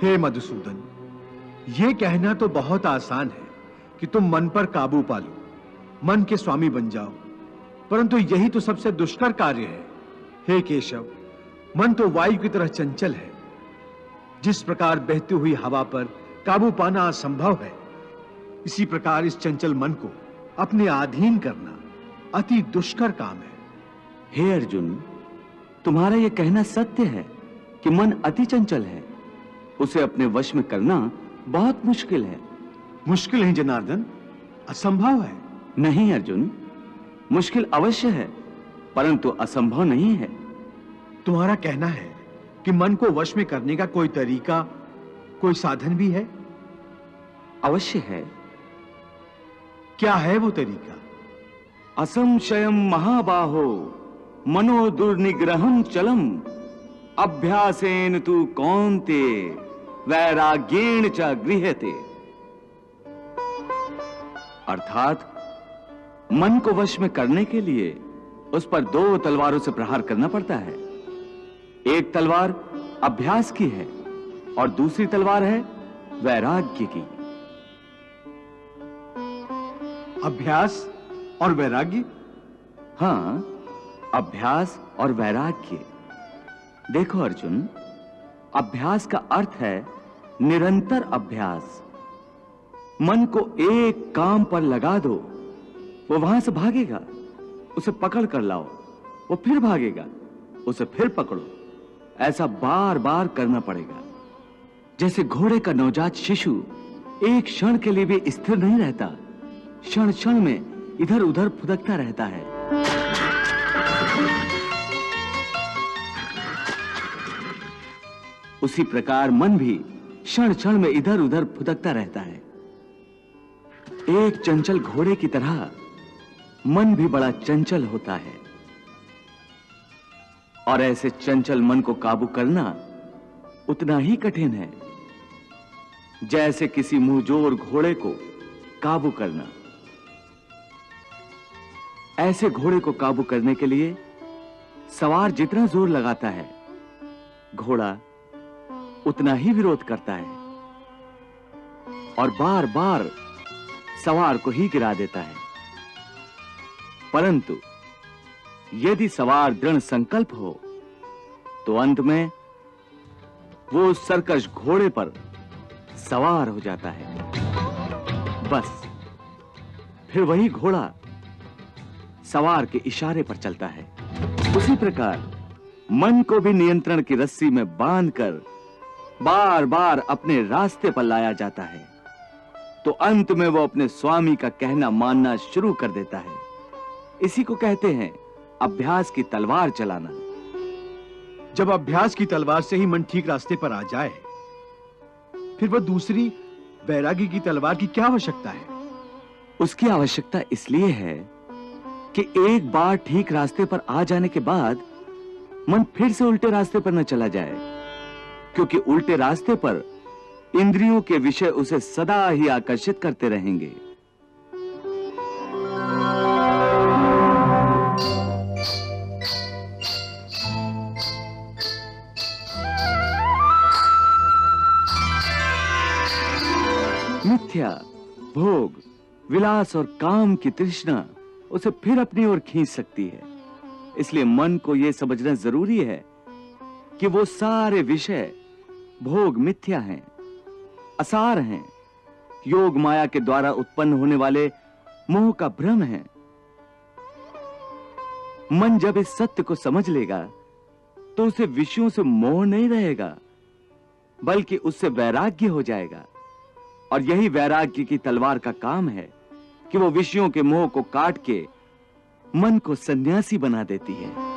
हे मधुसूदन, ये कहना तो बहुत आसान है कि तुम मन पर काबू पा लो, मन के स्वामी बन जाओ, परंतु यही तो सबसे दुष्कर कार्य है। हे केशव, मन तो वायु की तरह चंचल है। जिस प्रकार बहती हुई हवा पर काबू पाना असंभव है, इसी प्रकार इस चंचल मन को अपने अधीन करना अति दुष्कर काम है। हे अर्जुन, तुम्हारा यह कहना सत्य है कि मन अति चंचल है। उसे अपने वश में करना बहुत मुश्किल है। मुश्किल है जनार्दन, असंभव है। नहीं अर्जुन, मुश्किल अवश्य है, परंतु असंभव नहीं है। तुम्हारा कहना है कि मन को वश में करने का कोई तरीका, कोई साधन भी है? अवश्य है। क्या है वो तरीका? असंशयम महाबाहो मनो दुर्निग्रहम चलम अभ्यासेन तु कौन्ते वैराग्येण च गृह्यते। अर्थात मन को वश में करने के लिए उस पर 2 तलवारों से प्रहार करना पड़ता है। एक तलवार अभ्यास की है और दूसरी तलवार है वैराग्य की। अभ्यास और वैराग्य? हां, अभ्यास और वैराग्य। देखो अर्जुन, अभ्यास का अर्थ है निरंतर अभ्यास। मन को एक काम पर लगा दो, वो वहां से भागेगा, उसे पकड़ कर लाओ, वो फिर भागेगा, उसे फिर पकड़ो। ऐसा बार बार करना पड़ेगा। जैसे घोड़े का नवजात शिशु एक क्षण के लिए भी स्थिर नहीं रहता, क्षण क्षण में इधर उधर फुदकता रहता है। उसी प्रकार मन भी क्षण क्षण में इधर उधर फुदकता रहता है। एक चंचल घोड़े की तरह मन भी बड़ा चंचल होता है, और ऐसे चंचल मन को काबू करना उतना ही कठिन है जैसे किसी मुंहजोर घोड़े को काबू करना। ऐसे घोड़े को काबू करने के लिए सवार जितना जोर लगाता है, घोड़ा उतना ही विरोध करता है और बार बार सवार को ही गिरा देता है। परंतु यदि सवार दृढ़ संकल्प हो तो अंत में वो सरकश घोड़े पर सवार हो जाता है। बस फिर वही घोड़ा सवार के इशारे पर चलता है। उसी प्रकार मन को भी नियंत्रण की रस्सी में बांधकर बार बार अपने रास्ते पर लाया जाता है, तो अंत में वो अपने स्वामी का कहना मानना शुरू कर देता है। इसी को कहते हैं अभ्यास की तलवार चलाना। जब अभ्यास की तलवार से ही मन ठीक रास्ते पर आ जाए, फिर वह दूसरी वैराग्य की तलवार की क्या आवश्यकता है? उसकी आवश्यकता इसलिए है कि एक बार ठीक रास्ते पर आ जाने के बाद मन फिर से उल्टे रास्ते पर न चला जाए, क्योंकि उल्टे रास्ते पर इंद्रियों के विषय उसे सदा ही आकर्षित करते रहेंगे। मिथ्या, भोग, विलास और काम की तृष्णा उसे फिर अपनी ओर खींच सकती है। इसलिए मन को यह समझना जरूरी है कि वो सारे विषय भोग मिथ्या हैं, असार हैं, योग माया के द्वारा उत्पन्न होने वाले मोह का भ्रम है। मन जब इस सत्य को समझ लेगा तो उसे विषयों से मोह नहीं रहेगा, बल्कि उससे वैराग्य हो जाएगा। और यही वैराग्य की तलवार का काम है कि वो विषयों के मोह को काट के मन को सन्यासी बना देती है।